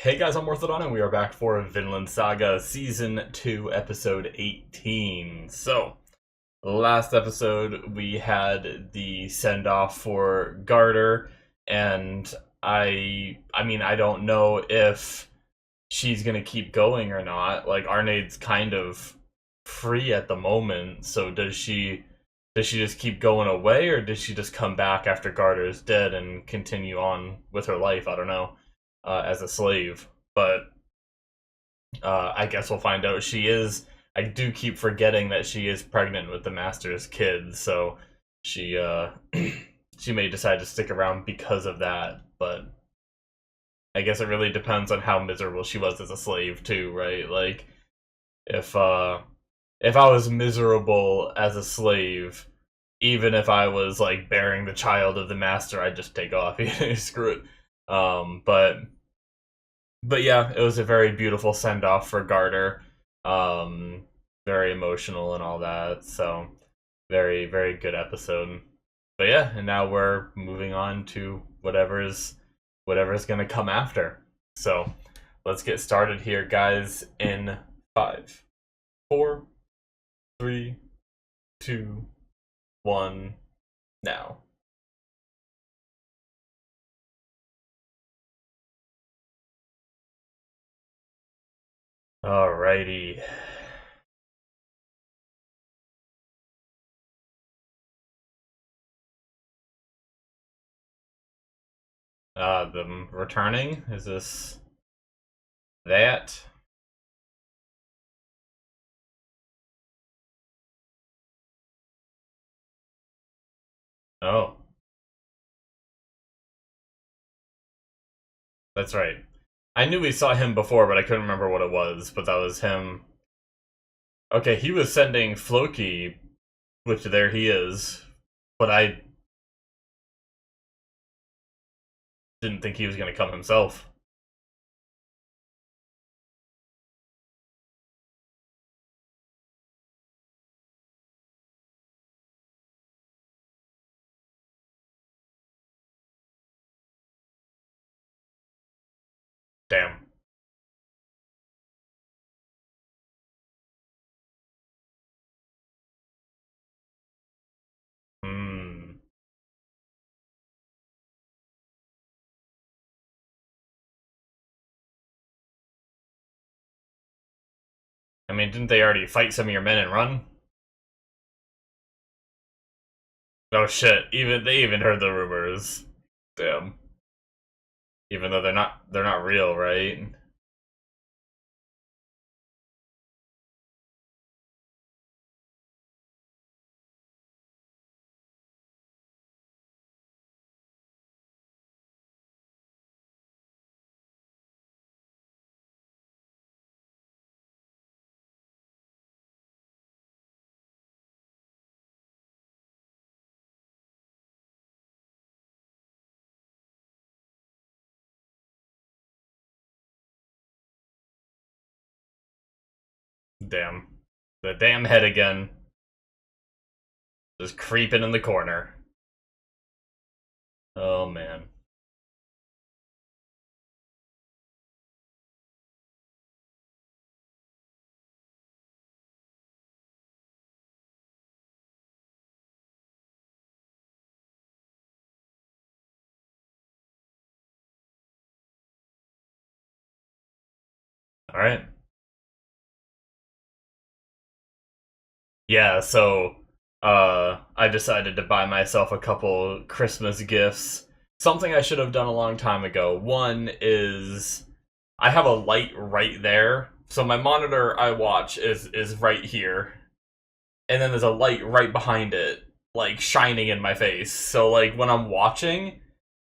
Hey guys, I'm Morth and we are back for Vinland Saga Season 2, Episode 18. So, last episode we had the send-off for Garter, and I don't know if she's gonna keep going or not. Like, Arneid's kind of free at the moment, so does she just keep going away, or does she just come back after Garter is dead and continue on with her life? I don't know, as a slave. But I guess we'll find out. She is. I do keep forgetting that she is pregnant with the master's kid, so she she may decide to stick around because of that. But I guess it really depends on how miserable she was as a slave too, right? Like if I was miserable as a slave, even if I was like bearing the child of the master, I'd just take off. Screw it. But yeah, it was a very beautiful send off for Garter. Very emotional and all that. So very, very good episode. But yeah, and now we're moving on to whatever's gonna come after. So let's get started here, guys, in 5, 4, 3, 2, 1, now. Alrighty. Them returning? Is this that? Oh, that's right. I knew we saw him before, but I couldn't remember what it was, but that was him. Okay, he was sending Floki, which there he is, but I didn't think he was going to come himself. Damn. Hmm. I mean, didn't they already fight some of your men and run? Oh shit, they even heard the rumors. Damn. Even though they're not real, right? Damn. The damn head again. Just creeping in the corner. Oh man. Alright. Yeah, so I decided to buy myself a couple Christmas gifts. Something I should have done a long time ago. One is I have a light right there. So my monitor I watch is right here. And then there's a light right behind it, like shining in my face. So like when I'm watching,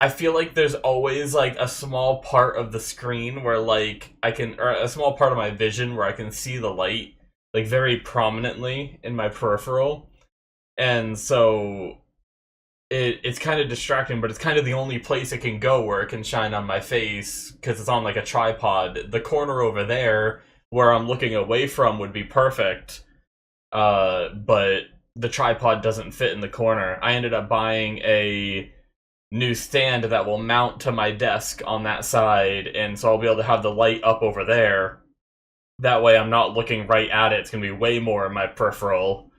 I feel like there's always like a small part of the screen where like or a small part of my vision where I can see the light like very prominently in my peripheral. And so it's kind of distracting, but it's kind of the only place it can go where it can shine on my face because it's on like a tripod. The corner over there where I'm looking away from would be perfect, but the tripod doesn't fit in the corner. I ended up buying a new stand that will mount to my desk on that side, and so I'll be able to have the light up over there. That way I'm not looking right at it. It's going to be way more in my peripheral,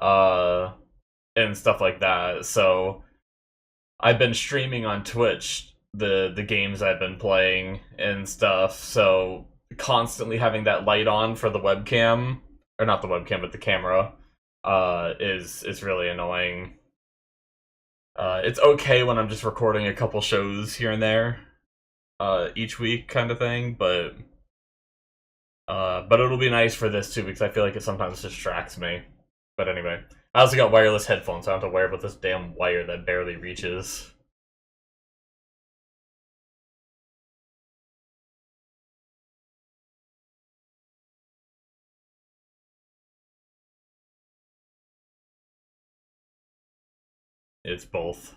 and stuff like that. So I've been streaming on Twitch the games I've been playing and stuff, so constantly having that light on for the webcam, or not the webcam, but the camera, is really annoying. It's okay when I'm just recording a couple shows here and there, each week kind of thing, but it'll be nice for this too, because I feel like it sometimes distracts me. But anyway, I also got wireless headphones, so I don't have to worry about this damn wire that barely reaches. It's both.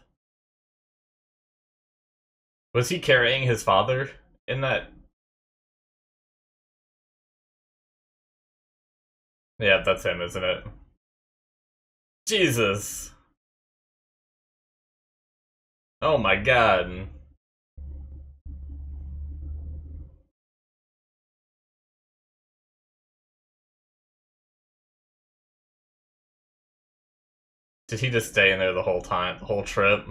Was he carrying his father in that? Yeah, that's him, isn't it? Jesus. Oh my god. Did he just stay in there the whole time, the whole trip?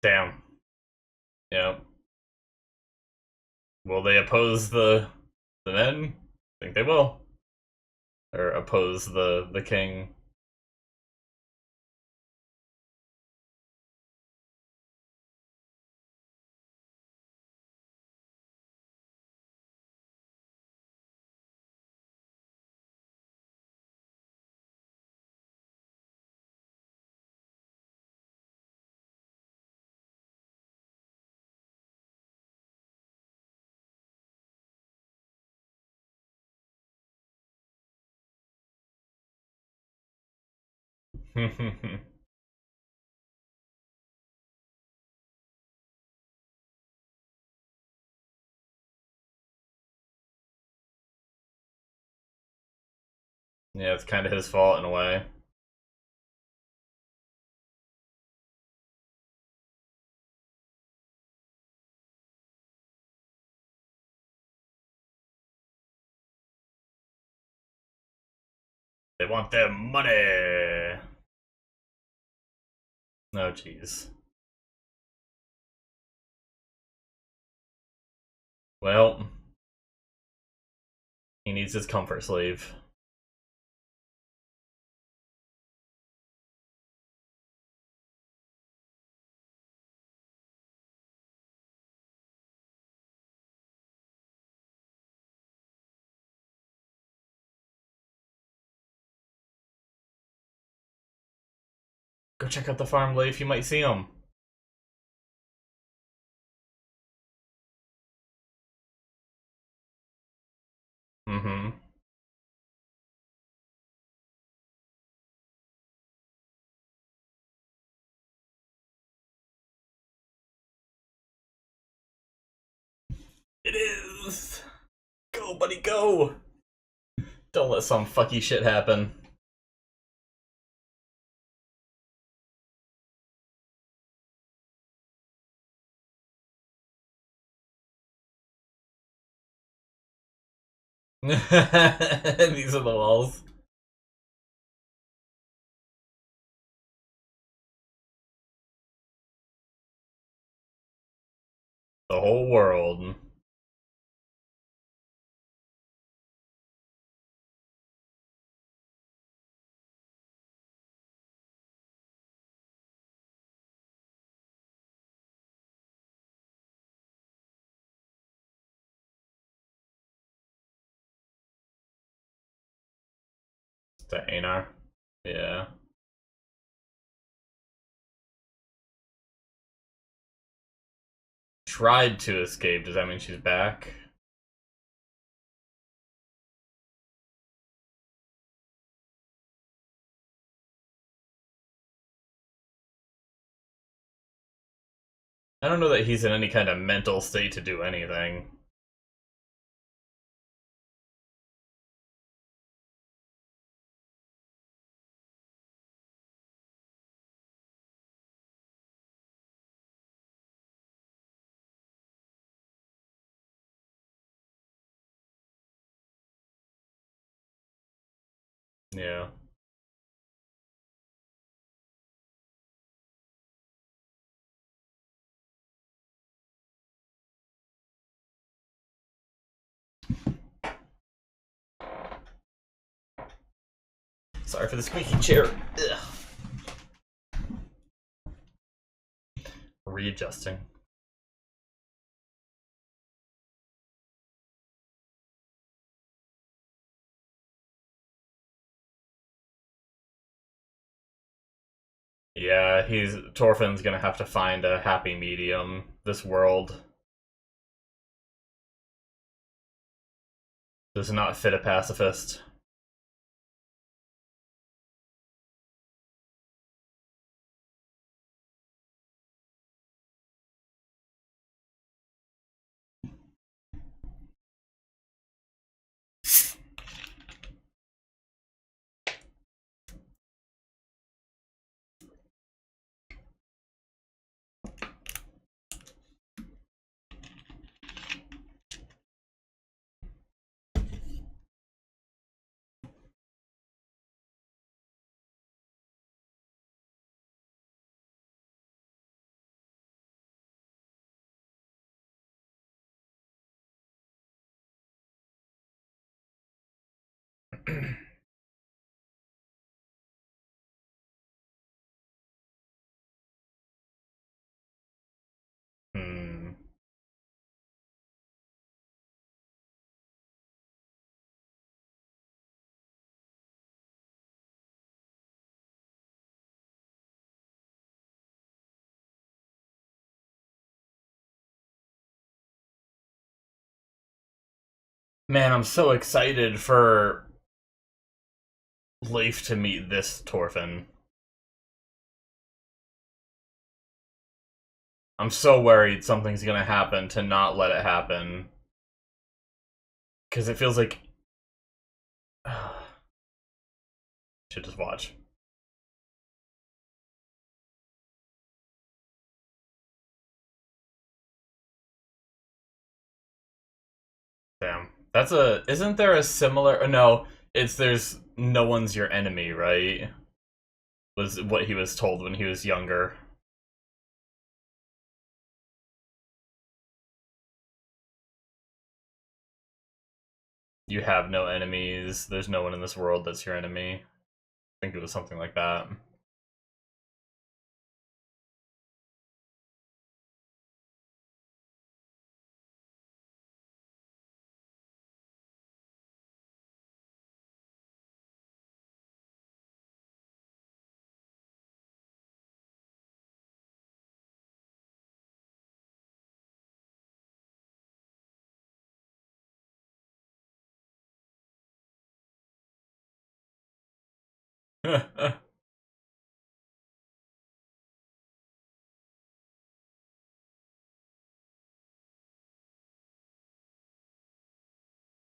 Damn. Yeah. Will they oppose the men? I think they will. Or oppose the king. Yeah, it's kind of his fault in a way. They want their money. Oh, jeez. Well, he needs his comfort sleeve. Go check out the farm, Leif. You might see him. Mm-hmm. It is! Go, buddy, go! Don't let some fucky shit happen. These are the walls. The whole world. To Einar. Yeah. Tried to escape. Does that mean she's back? I don't know that he's in any kind of mental state to do anything. Yeah. Sorry for the squeaky chair. Ugh. Readjusting. Yeah, Thorfinn's gonna have to find a happy medium. This world does not fit a pacifist. Hmm. Man, I'm so excited for Leif to meet this Thorfinn. I'm so worried something's gonna happen to not let it happen. Because it feels like... Should just watch. Damn. That's a... Isn't there a similar... No, there's no one's your enemy, right? Was what he was told when he was younger. You have no enemies. There's no one in this world that's your enemy. I think it was something like that.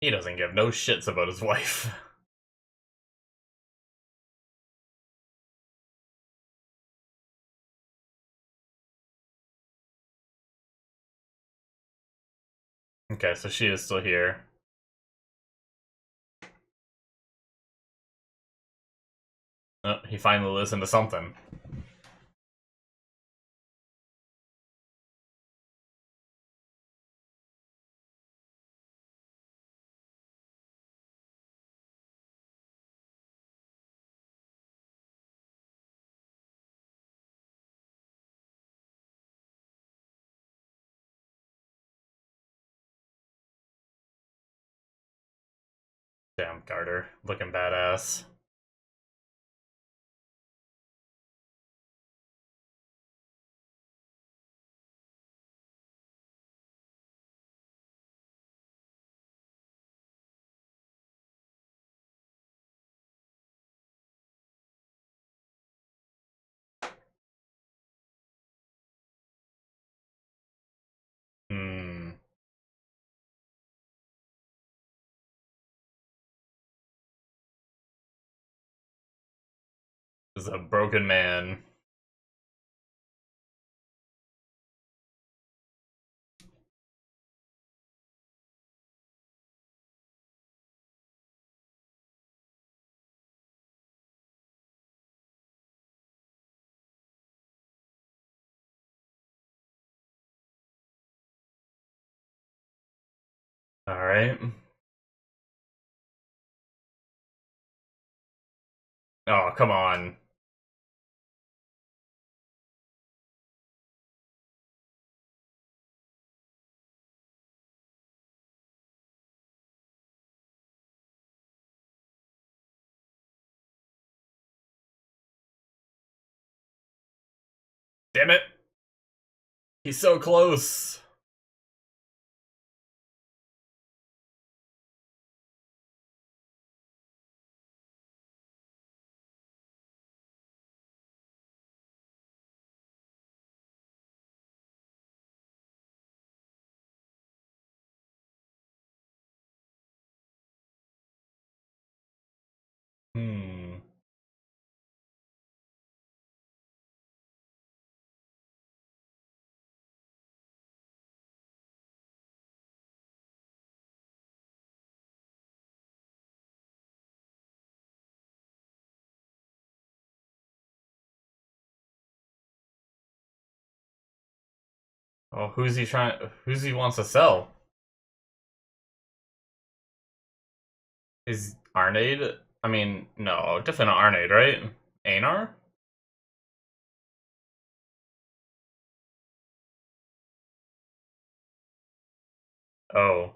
He doesn't give no shits about his wife. Okay, so she is still here. Oh, he finally listened to something. Damn, Garter. Looking badass. Is a broken man. Alright. Oh, come on. Damn it! He's so close! Hmm. Oh, who's he wants to sell? Is Arnade? I mean, no, definitely not Arnade, right? Einar? Oh.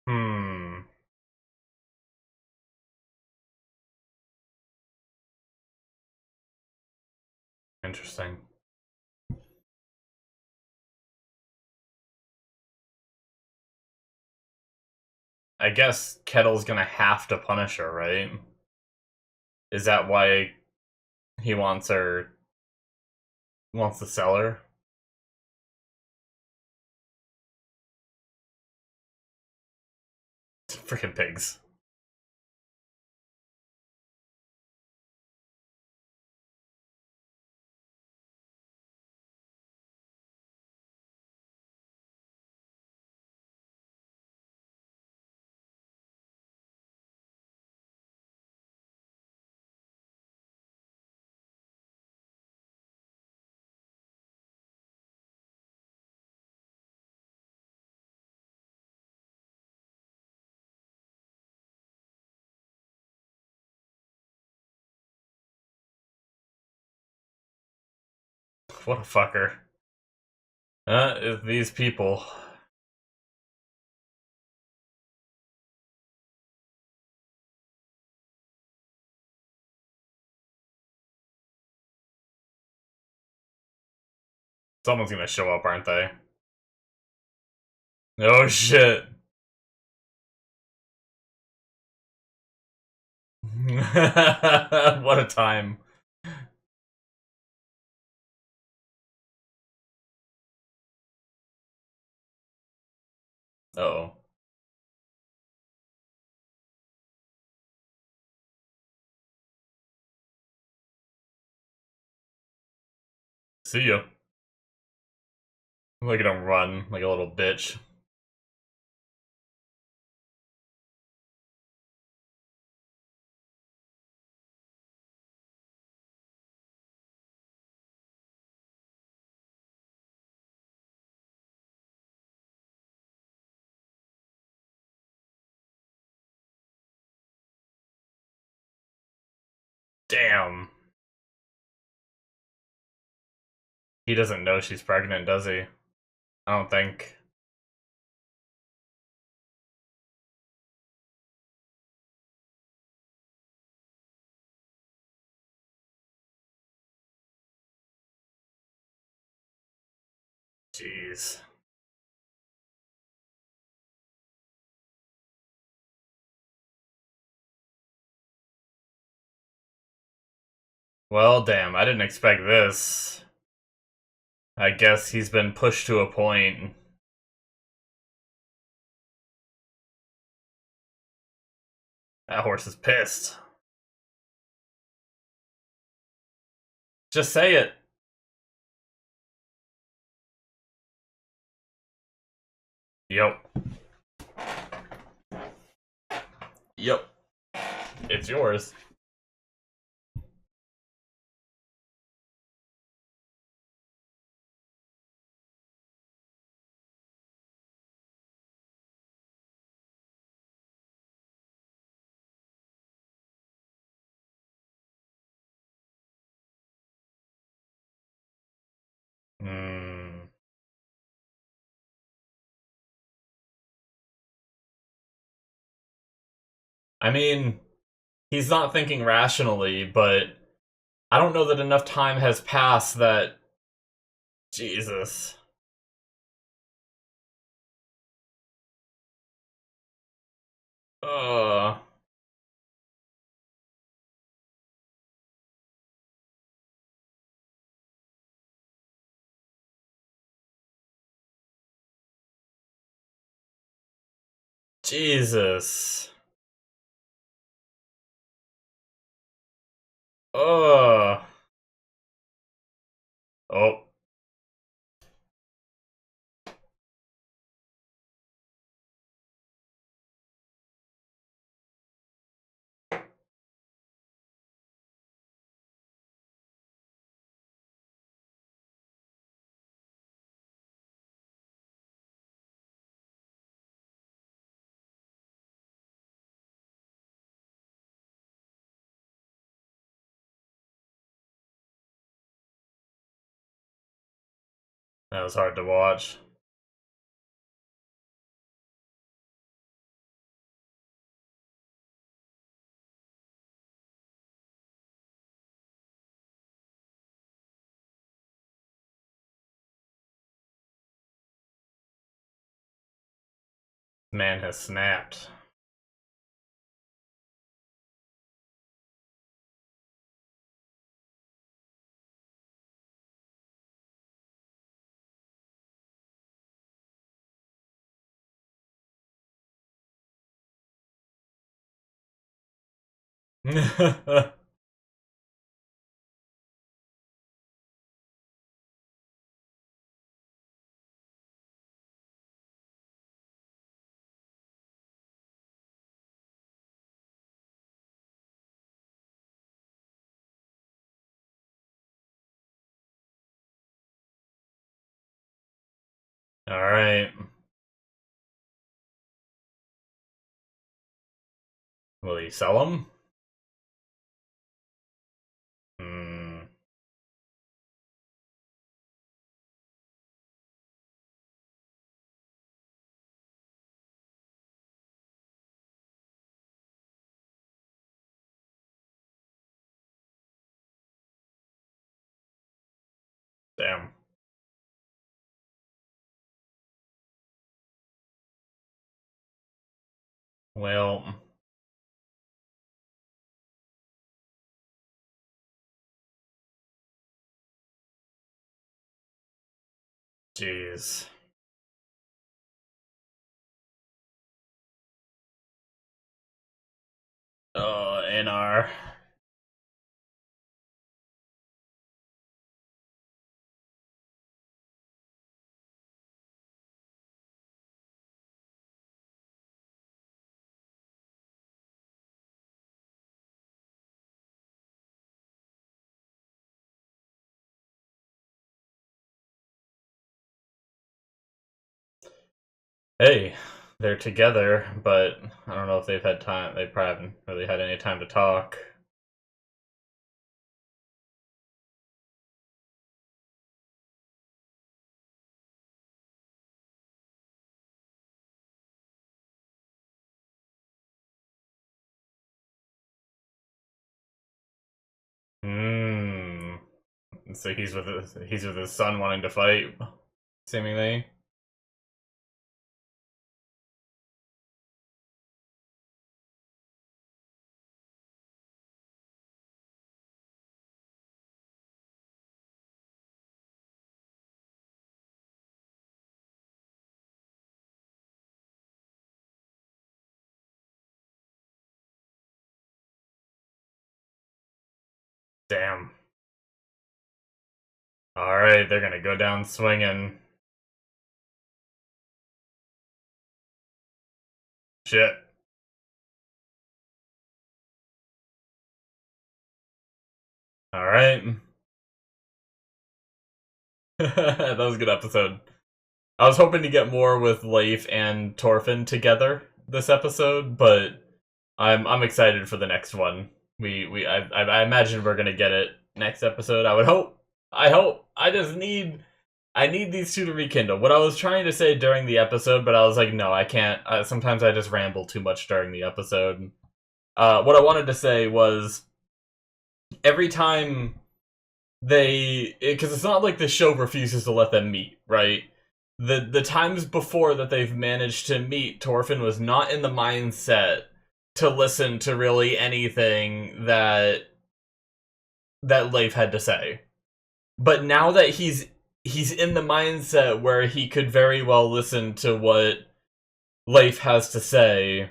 Hmm. Interesting. I guess Kettle's gonna have to punish her, right? Is that why he wants to sell her? Freaking pigs. What a fucker. These people. Someone's gonna show up, aren't they? Oh shit. What a time. Uh oh. See ya. Look at him run like a little bitch. Damn. He doesn't know she's pregnant, does he? I don't think. Jeez. Well, damn, I didn't expect this. I guess he's been pushed to a point. That horse is pissed. Just say it. Yep. Yep. It's yours. Hmm. I mean, he's not thinking rationally, but I don't know that enough time has passed that. Jesus. Uh. Jesus. Uh. Oh. That was hard to watch. Man has snapped. Alright. Will he sell him? Hmm. Damn. Well. Jeez. Oh, NR. Hey, they're together, but I don't know if they've had time. They probably haven't really had any time to talk. Hmm. So he's with his son wanting to fight, seemingly. Damn. Alright, they're gonna go down swinging. Shit. Alright. That was a good episode. I was hoping to get more with Leif and Thorfinn together this episode, but I'm excited for the next one. I imagine we're gonna get it next episode. I would hope. I hope. I need these two to rekindle. What I was trying to say during the episode, but I was like, no, I can't. Sometimes I just ramble too much during the episode. What I wanted to say was every time because it's not like the show refuses to let them meet, right? The times before that they've managed to meet, Thorfinn was not in the mindset to listen to really anything that Leif had to say. But now that he's in the mindset where he could very well listen to what Leif has to say,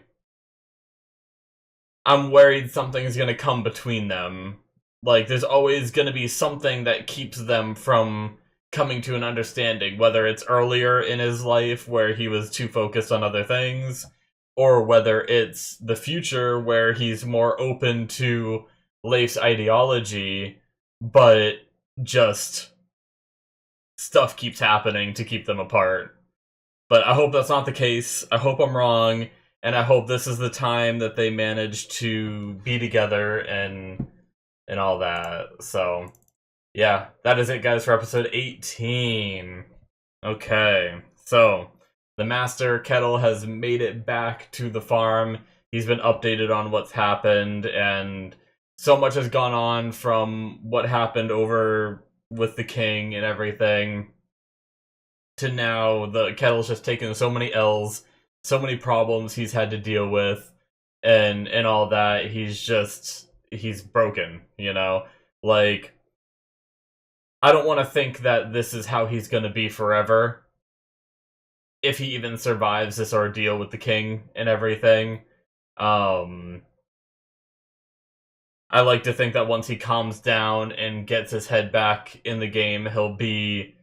I'm worried something's gonna come between them. Like, there's always gonna be something that keeps them from coming to an understanding, whether it's earlier in his life where he was too focused on other things, or whether it's the future where he's more open to Leif's ideology, but just stuff keeps happening to keep them apart. But I hope that's not the case. I hope I'm wrong, and I hope this is the time that they manage to be together and all that. So, yeah, that is it, guys, for episode 18. Okay, so the Master Kettle has made it back to the farm. He's been updated on what's happened, and so much has gone on from what happened over with the king and everything to now. The Kettle's just taken so many L's, so many problems he's had to deal with, and all that. He's broken, you know? Like, I don't want to think that this is how he's going to be forever, if he even survives this ordeal with the king and everything. I like to think that once he calms down and gets his head back in the game, he'll be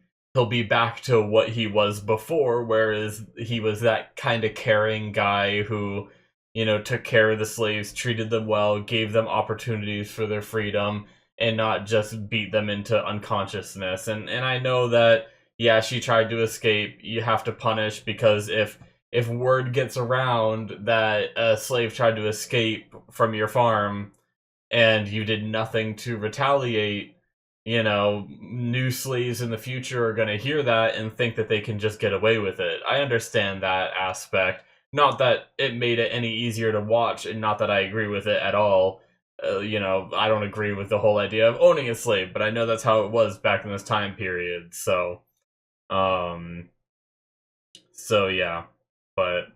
back to what he was before, whereas he was that kind of caring guy who, you know, took care of the slaves, treated them well, gave them opportunities for their freedom, and not just beat them into unconsciousness. And I know that, yeah, she tried to escape. You have to punish, because if word gets around that a slave tried to escape from your farm and you did nothing to retaliate, you know, new slaves in the future are going to hear that and think that they can just get away with it. I understand that aspect. Not that it made it any easier to watch, and not that I agree with it at all. You know, I don't agree with the whole idea of owning a slave, but I know that's how it was back in this time period. So yeah, but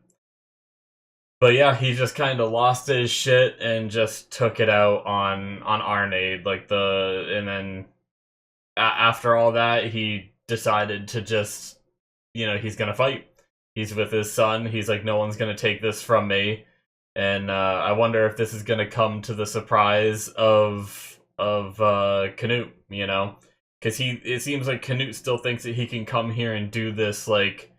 yeah, he just kind of lost his shit and just took it out on Arnade, and then after all that, he decided to just, you know, he's gonna fight. He's with his son. He's like, no one's gonna take this from me. And I wonder if this is gonna come to the surprise of Canute, you know, because it seems like Canute still thinks that he can come here and do this like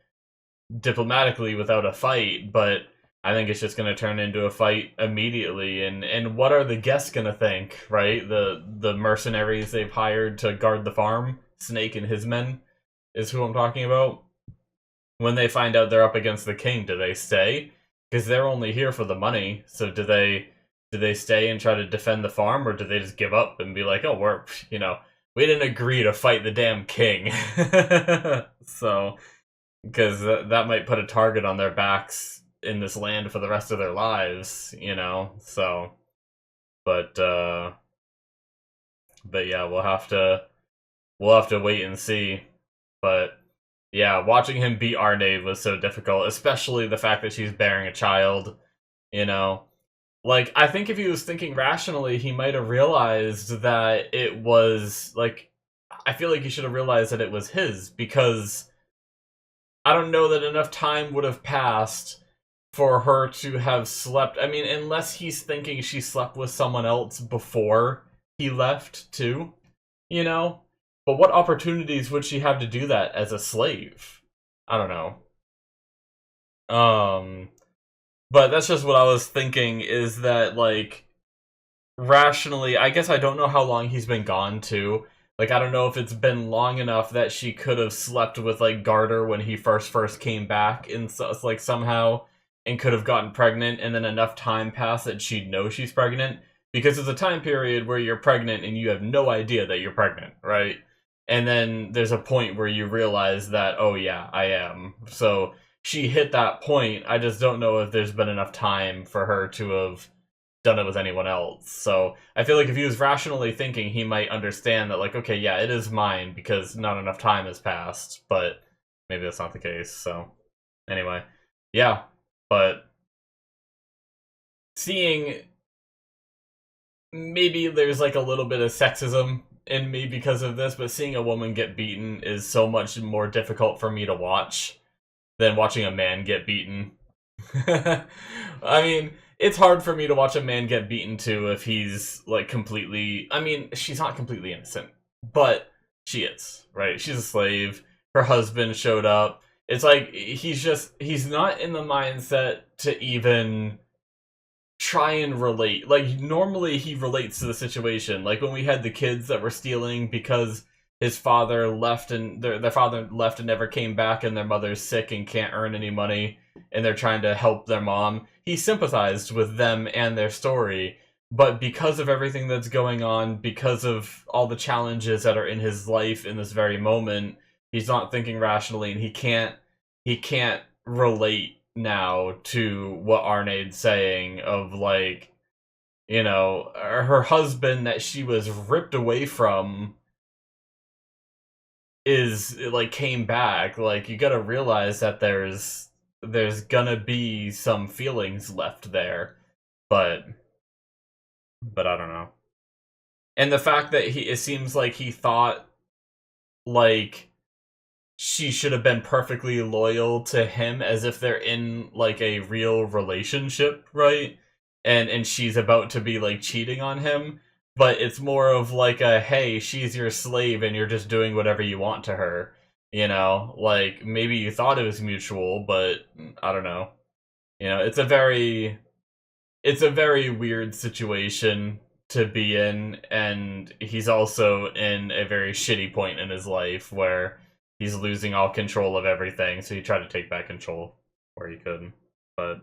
diplomatically without a fight, but I think it's just gonna turn into a fight immediately. And what are the guests gonna think, right? The mercenaries they've hired to guard the farm, Snake and his men, is who I'm talking about. When they find out they're up against the king, do they stay? Because they're only here for the money. So do they stay and try to defend the farm, or do they just give up and be like, oh, we didn't agree to fight the damn king. So, because that might put a target on their backs in this land for the rest of their lives, you know. So, but yeah, we'll have to wait and see. But yeah, watching him beat Arnade was so difficult, especially the fact that she's bearing a child, you know. Like, I think if he was thinking rationally, he might have realized that it was, like, I feel like he should have realized that it was his, because I don't know that enough time would have passed for her to have slept. I mean, unless he's thinking she slept with someone else before he left too, you know? But what opportunities would she have to do that as a slave? I don't know. But that's just what I was thinking, is that, like, rationally, I guess I don't know how long he's been gone too. Like, I don't know if it's been long enough that she could have slept with, like, Garter when he first came back, and so, like, somehow, and could have gotten pregnant, and then enough time passed that she'd know she's pregnant. Because there's a time period where you're pregnant and you have no idea that you're pregnant, right? And then there's a point where you realize that, oh yeah, I am. So she hit that point. I just don't know if there's been enough time for her to have done it with anyone else. So I feel like if he was rationally thinking, he might understand that, like, okay, yeah, it is mine because not enough time has passed, but maybe that's not the case. So anyway, yeah, but seeing, maybe there's like a little bit of sexism in me because of this, but seeing a woman get beaten is so much more difficult for me to watch than watching a man get beaten. I mean, it's hard for me to watch a man get beaten too if he's, like, completely... I mean, she's not completely innocent, but she is, right? She's a slave. Her husband showed up. It's like, he's not in the mindset to even try and relate. Like, normally he relates to the situation. Like, when we had the kids that were stealing because his father left and their father left and never came back, and their mother's sick and can't earn any money, and they're trying to help their mom. He sympathized with them and their story, but because of everything that's going on, because of all the challenges that are in his life in this very moment, he's not thinking rationally, and he can't relate now to what Arneid's saying of, like, you know, her husband that she was ripped away from is, like, came back. Like, you gotta realize that there's gonna be some feelings left there, but I don't know. And the fact that it seems like he thought, like, she should have been perfectly loyal to him, as if they're in, like, a real relationship, right? And she's about to be, like, cheating on him, but it's more of like a, hey, she's your slave and you're just doing whatever you want to her, you know? Like, maybe you thought it was mutual, but I don't know. You know, it's a very weird situation to be in, and he's also in a very shitty point in his life where he's losing all control of everything, so he tried to take back control where he could. But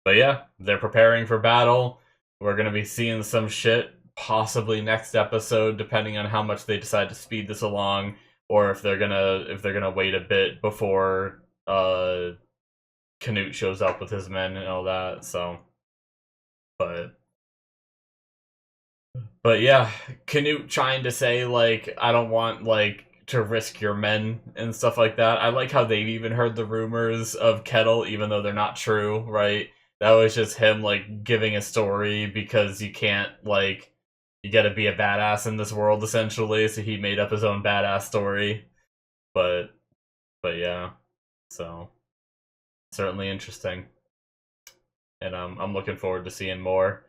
yeah, they're preparing for battle. We're gonna be seeing some shit possibly next episode, depending on how much they decide to speed this along, or if they're gonna wait a bit before Canute shows up with his men and all that. So, but yeah, Canute trying to say, like, I don't want, like, to risk your men and stuff like that. I like how they've even heard the rumors of Kettle, even though they're not true, right? That was just him, like, giving a story because you can't, like, you gotta be a badass in this world, essentially, so he made up his own badass story. But yeah, so, certainly interesting. And I'm looking forward to seeing more.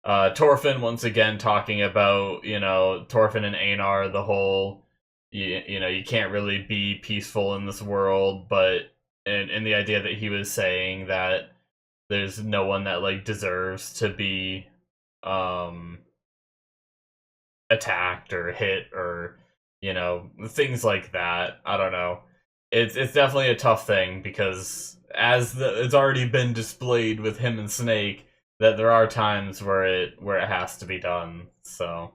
Thorfinn once again talking about, you know, Thorfinn and Einar, the whole, you know, you can't really be peaceful in this world, but and the idea that he was saying that there's no one that, like, deserves to be attacked or hit, or, you know, things like that. I don't know. It's definitely a tough thing, because it's already been displayed with him and Snake, that there are times where it has to be done. So,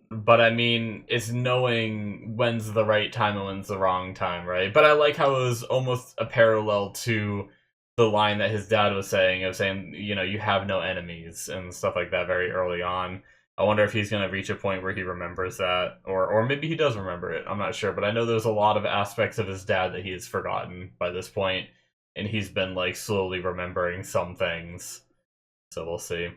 but I mean, it's knowing when's the right time and when's the wrong time, right? But I like how it was almost a parallel to the line that his dad was saying, of saying, you know, you have no enemies and stuff like that very early on. I wonder if he's going to reach a point where he remembers that, or maybe he does remember it. I'm not sure, but I know there's a lot of aspects of his dad that he has forgotten by this point, and he's been, like, slowly remembering some things. So we'll see.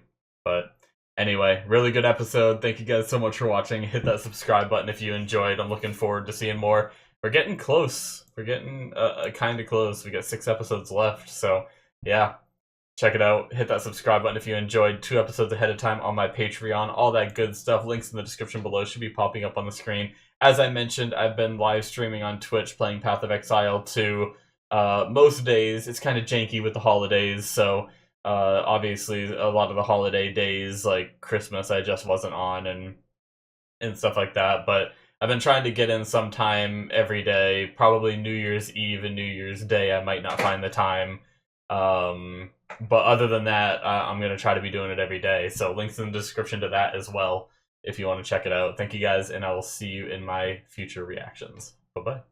But anyway, really good episode. Thank you guys so much for watching. Hit that subscribe button if you enjoyed. I'm looking forward to seeing more. We're getting close. We're getting kind of close. We got 6 episodes left. So yeah, check it out. Hit that subscribe button if you enjoyed. 2 episodes ahead of time on my Patreon. All that good stuff. Links in the description below should be popping up on the screen. As I mentioned, I've been live streaming on Twitch playing Path of Exile 2 most days. It's kind of janky with the holidays, so obviously a lot of the holiday days, like Christmas, I just wasn't on and stuff like that. But I've been trying to get in some time every day. Probably New Year's Eve and New Year's Day, I might not find the time. But other than that, I'm going to try to be doing it every day. So links in the description to that as well if you want to check it out. Thank you guys, and I will see you in my future reactions. Bye-bye.